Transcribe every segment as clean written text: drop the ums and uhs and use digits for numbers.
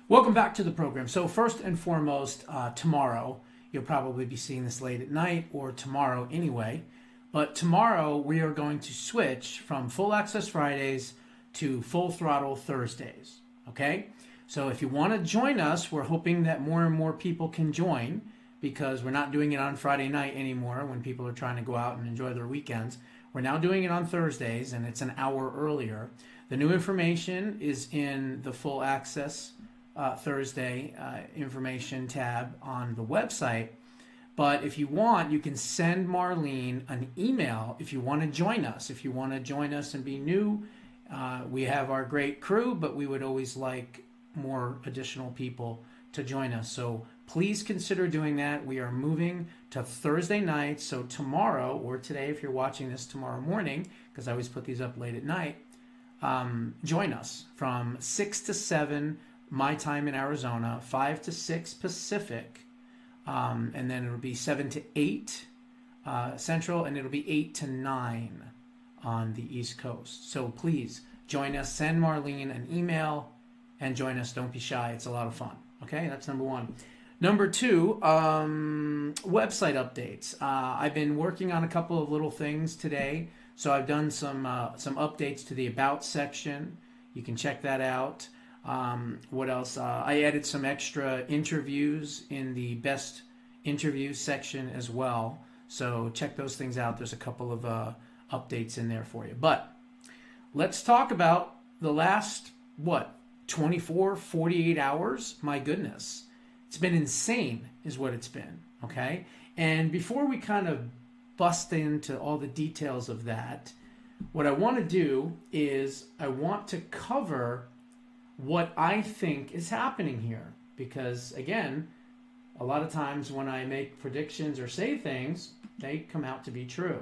Welcome back to the program. So first and foremost, tomorrow, you'll probably be seeing this late at night or tomorrow anyway, but tomorrow we are going to switch from Full Access Fridays to Full Throttle Thursdays, okay? So if you want to join us, we're hoping that more and more people can join because we're not doing it on Friday night anymore when people are trying to go out and enjoy their weekends. We're now doing it on Thursdays, and it's an hour earlier. The new information is in the Full Access Thursday information tab on the website. But if you want, you can send Marlene an email if you want to join us. If you want to join us and be new, we have our great crew, but we would always like more additional people to join us. So please consider doing that. We are moving to Thursday nights. So tomorrow, or today if you're watching this tomorrow morning, because I always put these up late at night, join us from 6 to 7 my time in Arizona, 5 to 6 Pacific, and then it'll be 7 to 8 Central, and it'll be 8 to 9 on the East Coast. So please join us, send Marlene an email, and join us. Don't be shy. It's a lot of fun. Okay, that's number one. Number two, website updates. I've been working on a couple of little things today. So I've done some updates to the About section. You can check that out. What else? I added some extra interviews in the best interview section as well. So check those things out. There's a couple of updates in there for you. But let's talk about the last, 24, 48 hours? My goodness. It's been insane is what it's been, okay? And before we kind of bust into all the details of that, what I want to do is I want to cover what I think is happening here. Because, again, a lot of times when I make predictions or say things, they come out to be true.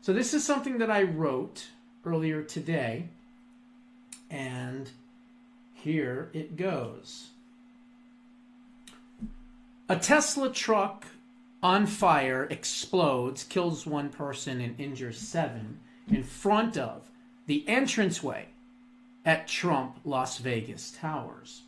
So this is something that I wrote earlier today, and here it goes. A Tesla truck on fire explodes, kills one person and injures 7 in front of the entranceway at Trump Las Vegas Towers.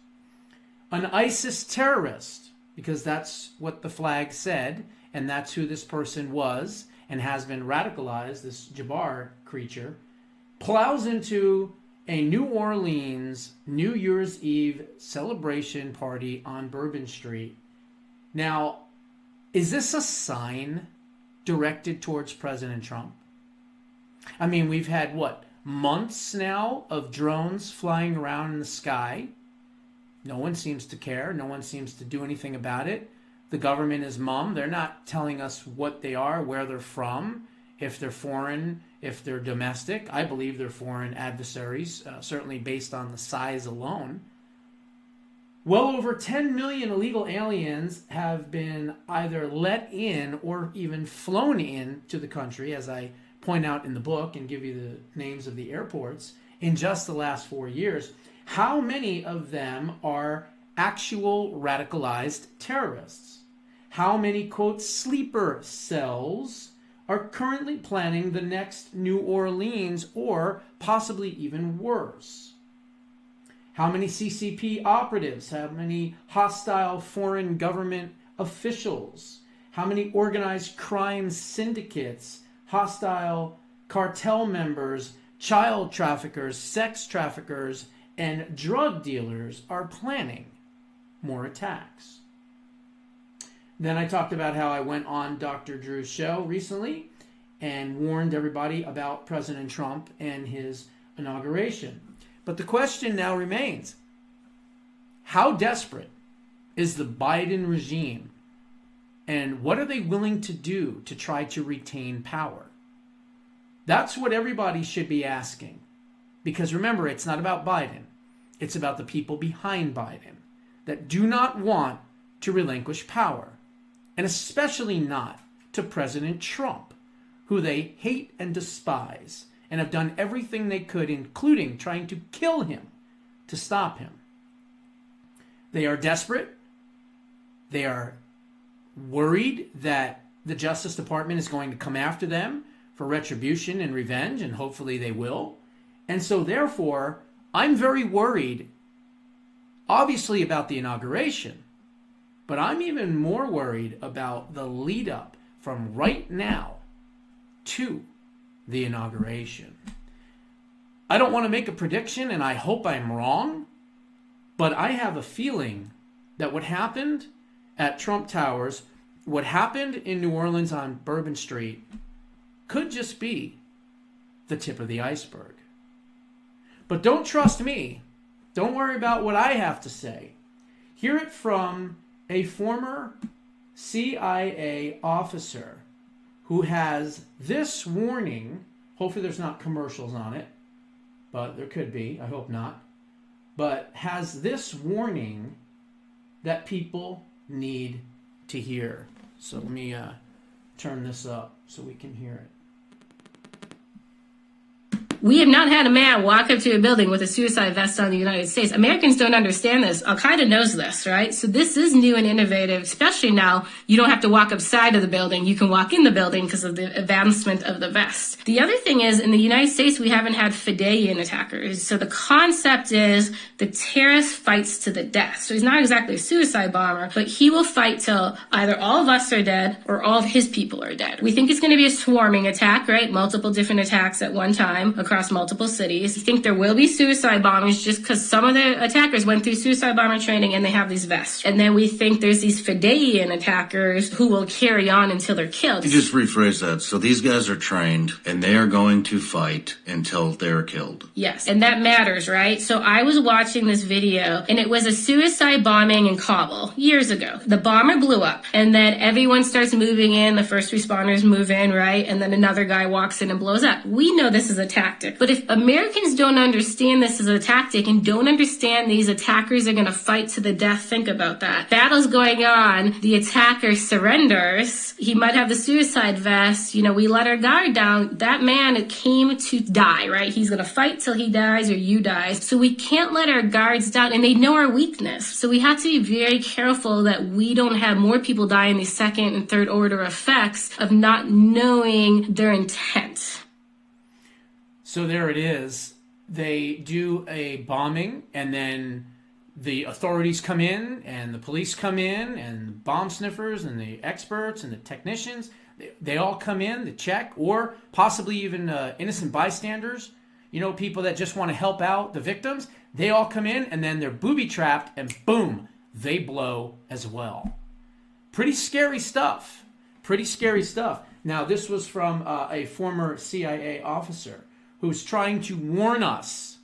An ISIS terrorist, because that's what the flag said, and that's who this person was and has been radicalized, this Jabbar creature, plows into a New Orleans New Year's Eve celebration party on Bourbon Street. Now, is this a sign directed towards President Trump? I mean, we've had, months now of drones flying around in the sky. No one seems to care. No one seems to do anything about it. The government is mum. They're not telling us what they are, where they're from, if they're foreign, if they're domestic. I believe they're foreign adversaries, certainly based on the size alone. Well over 10 million illegal aliens have been either let in or even flown in to the country, as I point out in the book and give you the names of the airports, in just the last 4 years. How many of them are actual radicalized terrorists? How many, quote, sleeper cells are currently planning the next New Orleans or possibly even worse? How many CCP operatives? How many hostile foreign government officials? How many organized crime syndicates, hostile cartel members, child traffickers, sex traffickers, and drug dealers are planning more attacks? Then I talked about how I went on Dr. Drew's show recently and warned everybody about President Trump and his inauguration. But the question now remains, how desperate is the Biden regime, and what are they willing to do to try to retain power? That's what everybody should be asking. Because remember, it's not about Biden. It's about the people behind Biden that do not want to relinquish power. And especially not to President Trump, who they hate and despise and have done everything they could, including trying to kill him, to stop him. They are desperate. They are worried that the Justice Department is going to come after them for retribution and revenge, and hopefully they will. And so therefore, I'm very worried obviously about the inauguration, but I'm even more worried about the lead up from right now to the inauguration. I don't want to make a prediction, and I hope I'm wrong, but I have a feeling that what happened at Trump Towers, what happened in New Orleans on Bourbon Street, could just be the tip of the iceberg. But don't trust me. Don't worry about what I have to say. Hear it from a former CIA officer who has this warning. Hopefully there's not commercials on it, but there could be. I hope not. But has this warning that people need to hear. So let me turn this up so we can hear it. We have not had a man walk up to a building with a suicide vest on in the United States. Americans don't understand this. Al-Qaeda knows this, right? So this is new and innovative, especially now. You don't have to walk upside of the building. You can walk in the building because of the advancement of the vest. The other thing is, in the United States, we haven't had Fideian attackers. So the concept is the terrorist fights to the death. So he's not exactly a suicide bomber, but he will fight till either all of us are dead or all of his people are dead. We think it's going to be a swarming attack, right? Multiple different attacks at one time across multiple cities. We think there will be suicide bombers just because some of the attackers went through suicide bomber training and they have these vests. And then we think there's these Fideian attackers who will carry on until they're killed. You just rephrase that. So these guys are trained and they are going to fight until they're killed. Yes, and that matters, right? So I was watching this video and it was a suicide bombing in Kabul years ago. The bomber blew up and then everyone starts moving in. The first responders move in, right? And then another guy walks in and blows up. We know this is a tactic. But if Americans don't understand this as a tactic and don't understand these attackers are going to fight to the death, think about that. Battle's going on. The attacker surrenders. He might have the suicide vest. You know, we let our guard down. That man came to die, right? He's going to fight till he dies or you die. So we can't let our guards down, and they know our weakness. So we have to be very careful that we don't have more people die in these second and third order effects of not knowing their intent. So there it is. They do a bombing, and then the authorities come in, and the police come in, and the bomb sniffers, and the experts, and the technicians. They all come in to check, or possibly even innocent bystanders, you know, people that just want to help out the victims. They all come in, and then they're booby-trapped, and boom, they blow as well. Pretty scary stuff. Pretty scary stuff. Now, this was from a former CIA officer who's trying to warn us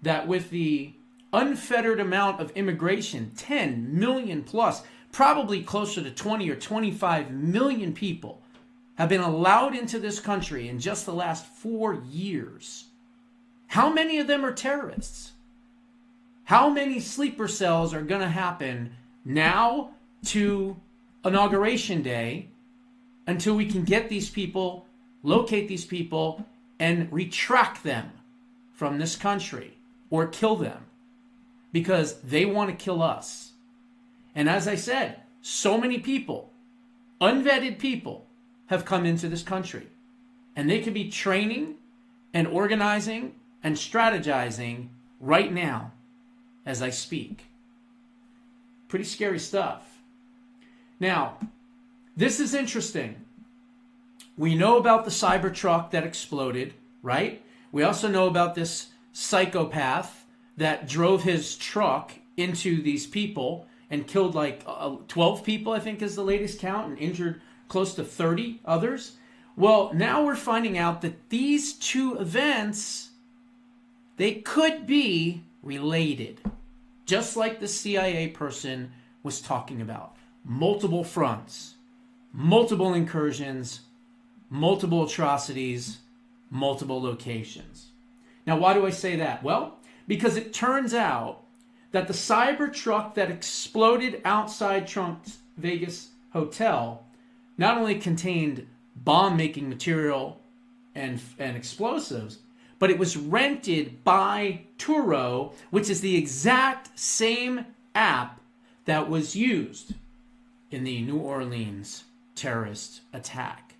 that with the unfettered amount of immigration, 10 million plus, probably closer to 20 or 25 million people have been allowed into this country in just the last 4 years. How many of them are terrorists? How many sleeper cells are going to happen now to Inauguration Day until we can get these people, locate these people, and retract them from this country or kill them because they want to kill us. And as I said, so many people, unvetted people, have come into this country. And they could be training and organizing and strategizing right now as I speak. Pretty scary stuff. Now, this is interesting. We know about the Cybertruck that exploded, right? We also know about this psychopath that drove his truck into these people and killed like 12 people, I think is the latest count, and injured close to 30 others. Well, now we're finding out that these two events, they could be related, just like the CIA person was talking about. Multiple fronts, multiple incursions, multiple atrocities, multiple locations. Now, why do I say that? Well, because it turns out that the Cybertruck that exploded outside Trump's Vegas hotel not only contained bomb-making material and explosives, but it was rented by Turo, which is the exact same app that was used in the New Orleans terrorist attack.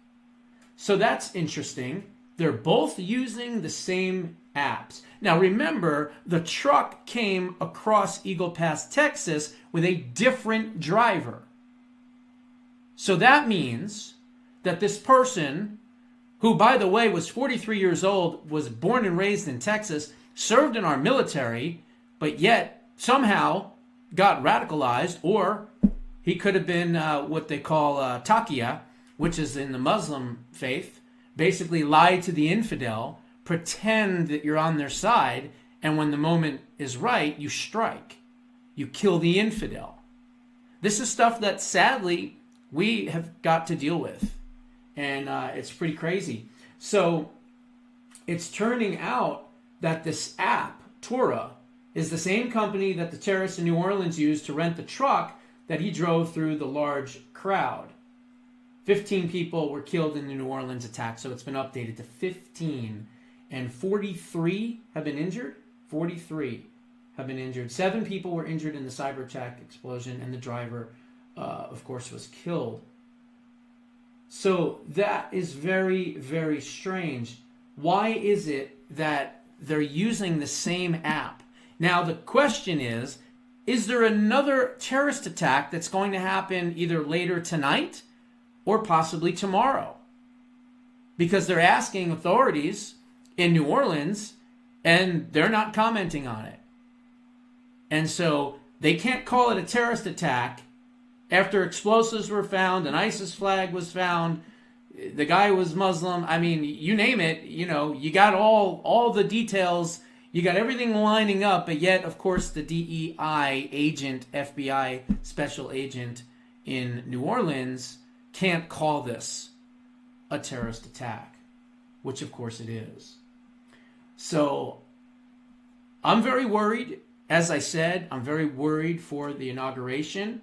So that's interesting. They're both using the same apps. Now remember, the truck came across Eagle Pass, Texas with a different driver. So that means that this person, who by the way was 43 years old, was born and raised in Texas, served in our military, but yet somehow got radicalized, or he could have been what they call taqiyya, which is in the Muslim faith, basically lie to the infidel, pretend that you're on their side, and when the moment is right, you strike. You kill the infidel. This is stuff that sadly we have got to deal with, and it's pretty crazy. So it's turning out that this app, Torah, is the same company that the terrorists in New Orleans used to rent the truck that he drove through the large crowd. 15 people were killed in the New Orleans attack, so it's been updated to 15. And 43 have been injured. 43 have been injured. 7 people were injured in the cyber attack explosion, and the driver, of course, was killed. So that is very, very strange. Why is it that they're using the same app? Now, the question is there another terrorist attack that's going to happen either later tonight or possibly tomorrow? Because they're asking authorities in New Orleans, and they're not commenting on it. And so they can't call it a terrorist attack after explosives were found, an ISIS flag was found, the guy was Muslim. I mean, you name it, you got all the details, you got everything lining up, but yet, of course, the DEI agent, FBI special agent in New Orleans can't call this a terrorist attack, which of course it is. So I'm very worried. As I said, I'm very worried for the inauguration,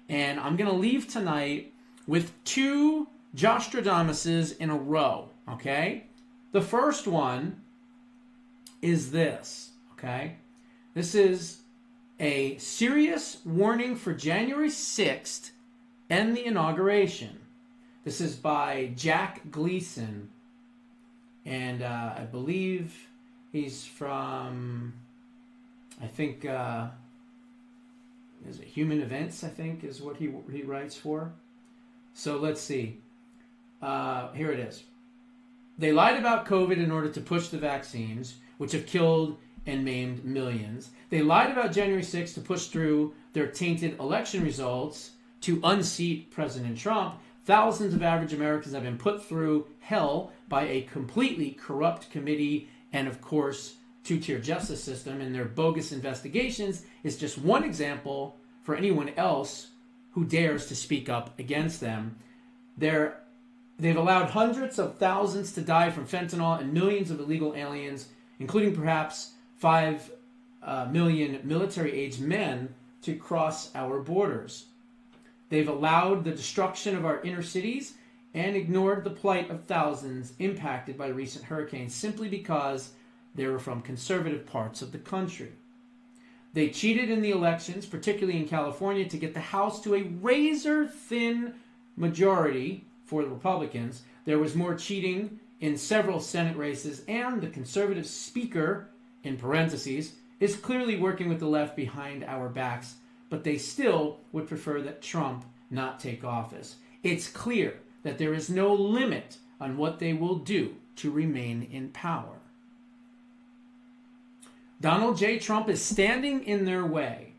and I'm going to leave tonight with 2 Jostradamuses in a row, okay? The first one is this, okay? This is a serious warning for January 6th and the inauguration. This is by Jack Gleason, and I believe he's from, I think, is it Human Events, I think, is what he writes for. So let's see. Here it is. They lied about COVID in order to push the vaccines, which have killed and maimed millions. They lied about January 6th to push through their tainted election results to unseat President Trump. Thousands of average Americans have been put through hell by a completely corrupt committee and, of course, two-tier justice system, and their bogus investigations is just one example for anyone else who dares to speak up against them. They've allowed hundreds of thousands to die from fentanyl and millions of illegal aliens, including perhaps 5 million military-aged men, to cross our borders. They've allowed the destruction of our inner cities and ignored the plight of thousands impacted by recent hurricanes simply because they were from conservative parts of the country. They cheated in the elections, particularly in California, to get the House to a razor-thin majority for the Republicans. There was more cheating in several Senate races, and the conservative speaker, in parentheses, is clearly working with the left behind our backs, but they still would prefer that Trump not take office. It's clear that there is no limit on what they will do to remain in power. Donald J. Trump is standing in their way.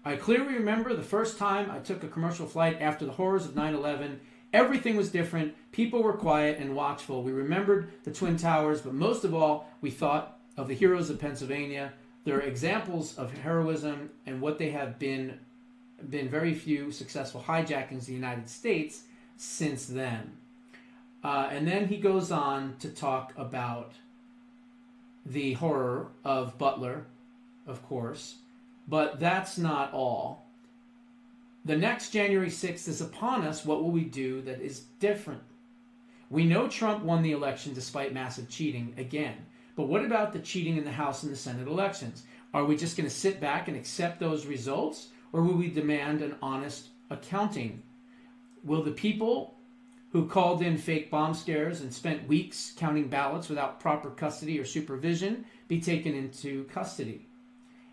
I clearly remember the first time I took a commercial flight after the horrors of 9/11. Everything was different. People were quiet and watchful. We remembered the Twin Towers, but most of all, we thought of the heroes of Pennsylvania. There are examples of heroism and what they have been very few successful hijackings in the United States since then. And then he goes on to talk about the horror of Butler, of course, but that's not all. The next January 6th is upon us. What will we do that is different? We know Trump won the election despite massive cheating again. But what about the cheating in the House and the Senate elections? Are we just going to sit back and accept those results? Or will we demand an honest accounting? Will the people who called in fake bomb scares and spent weeks counting ballots without proper custody or supervision, be taken into custody.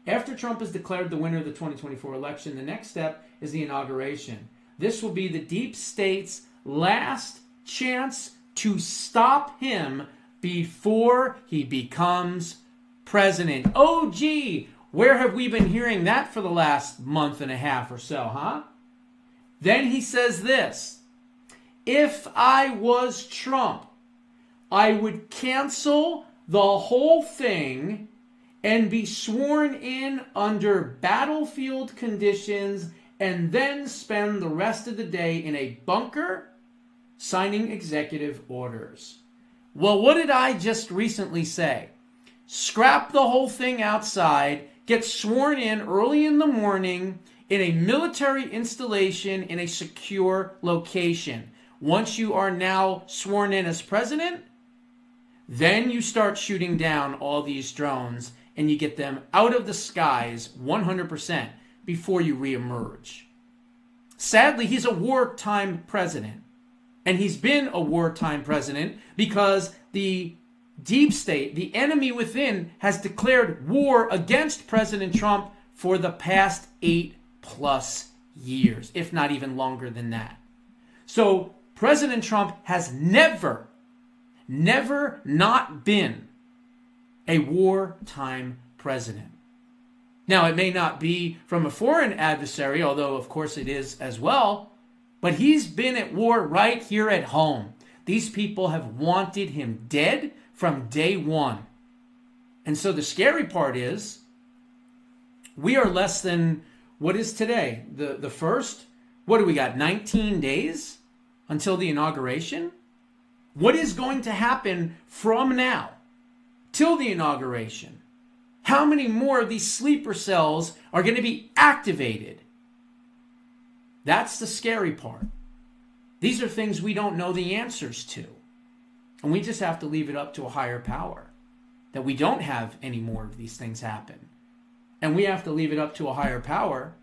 After Trump is declared the winner of the 2024 election, the next step is the inauguration. This will be the deep state's last chance to stop him before he becomes president. Oh, gee, where have we been hearing that for the last month and a half or so, huh? Then he says this: if I was Trump, I would cancel the whole thing and be sworn in under battlefield conditions and then spend the rest of the day in a bunker signing executive orders. Well, what did I just recently say? Scrap the whole thing outside, get sworn in early in the morning in a military installation in a secure location. Once you are now sworn in as president, then you start shooting down all these drones and you get them out of the skies 100% before you reemerge. Sadly, he's a wartime president. And he's been a wartime president because the deep state, the enemy within, has declared war against President Trump for the past 8+ years, if not even longer than that. So President Trump has never not been a wartime president. Now, it may not be from a foreign adversary, although of course it is as well, but he's been at war right here at home. These people have wanted him dead from day one. And so the scary part is, we are less than, what is today? The first? What do we got, 19 days until the inauguration? What is going to happen from now till the inauguration? How many more of these sleeper cells are going to be activated? That's the scary part. These are things we don't know the answers to. And we just have to leave it up to a higher power. That we don't have any more of these things happen. And we have to leave it up to a higher power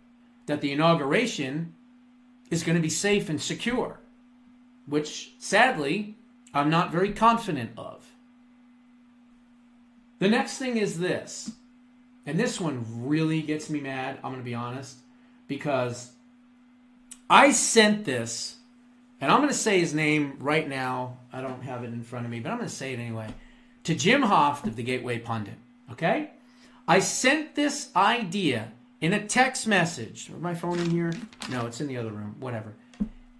that the inauguration is going to be safe and secure. Which, sadly, I'm not very confident of. The next thing is this. And this one really gets me mad, I'm going to be honest. Because I sent this, and I'm going to say his name right now. I don't have it in front of me, but I'm going to say it anyway. To Jim Hoft of the Gateway Pundit, okay? I sent this idea in a text message. Is my phone in here? No, it's in the other room. Whatever.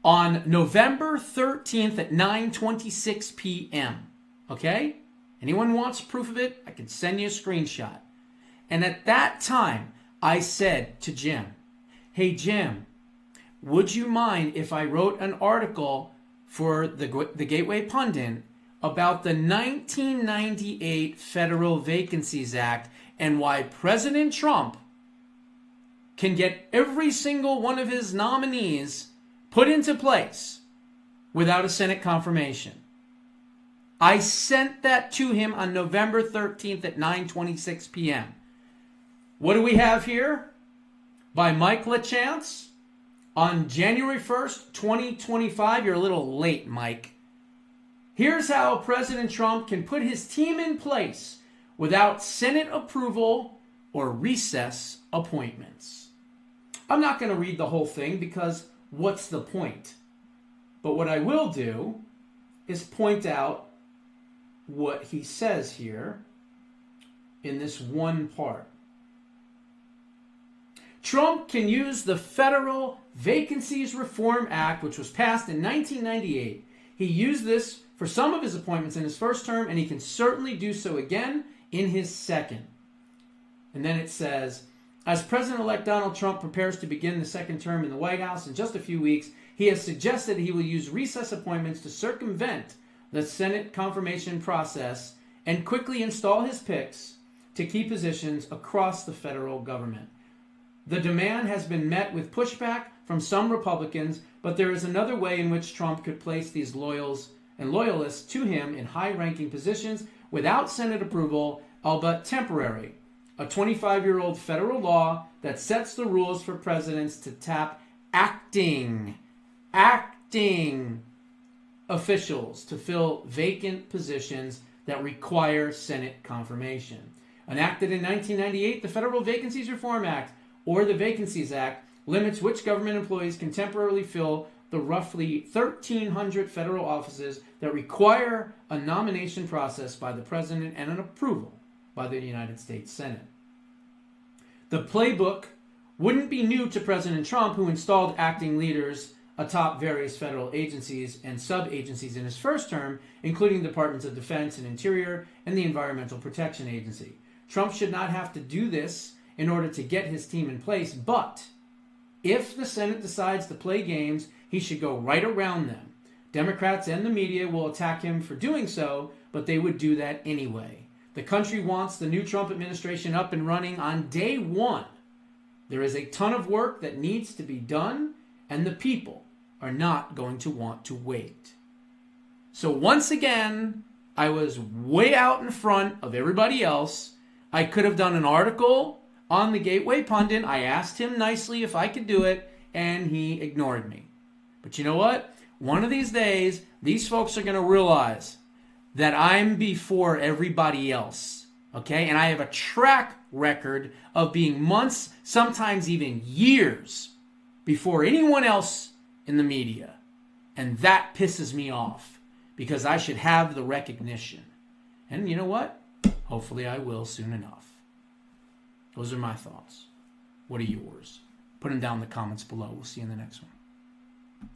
On November 13th at 9:26 p.m., okay? Anyone wants proof of it? I can send you a screenshot. And at that time, I said to Jim, hey, Jim, would you mind if I wrote an article for the Gateway Pundit about the 1998 Federal Vacancies Act and why President Trump can get every single one of his nominees put into place without a Senate confirmation? I sent that to him on November 13th at 9:26 p.m. What do we have here? By Mike LaChance. On January 1st, 2025, you're a little late, Mike. Here's how President Trump can put his team in place without Senate approval or recess appointments. I'm not going to read the whole thing because what's the point? But what I will do is point out what he says here in this one part. Trump can use the Federal Vacancies Reform Act, which was passed in 1998. He used this for some of his appointments in his first term, and he can certainly do so again in his second. And then it says, as President-elect Donald Trump prepares to begin the second term in the White House in just a few weeks, he has suggested he will use recess appointments to circumvent the Senate confirmation process and quickly install his picks to key positions across the federal government. The demand has been met with pushback from some Republicans, but there is another way in which Trump could place these loyalists to him in high-ranking positions without Senate approval, albeit temporary. A 25-year-old federal law that sets the rules for presidents to tap acting officials to fill vacant positions that require Senate confirmation. Enacted in 1998, the Federal Vacancies Reform Act, or the Vacancies Act, limits which government employees can temporarily fill the roughly 1,300 federal offices that require a nomination process by the President and an approval by the United States Senate. The playbook wouldn't be new to President Trump, who installed acting leaders atop various federal agencies and sub-agencies in his first term, including the Departments of Defense and Interior and the Environmental Protection Agency. Trump should not have to do this in order to get his team in place, but if the Senate decides to play games, he should go right around them. Democrats and the media will attack him for doing so, but they would do that anyway. The country wants the new Trump administration up and running on day one. There is a ton of work that needs to be done, and the people are not going to want to wait. So once again, I was way out in front of everybody else. I could have done an article on the Gateway Pundit. I asked him nicely if I could do it, and he ignored me. But you know what? One of these days, these folks are going to realize that I'm before everybody else, okay? And I have a track record of being months, sometimes even years, before anyone else in the media. And that pisses me off, because I should have the recognition. And you know what? Hopefully I will soon enough. Those are my thoughts. What are yours? Put them down in the comments below. We'll see you in the next one.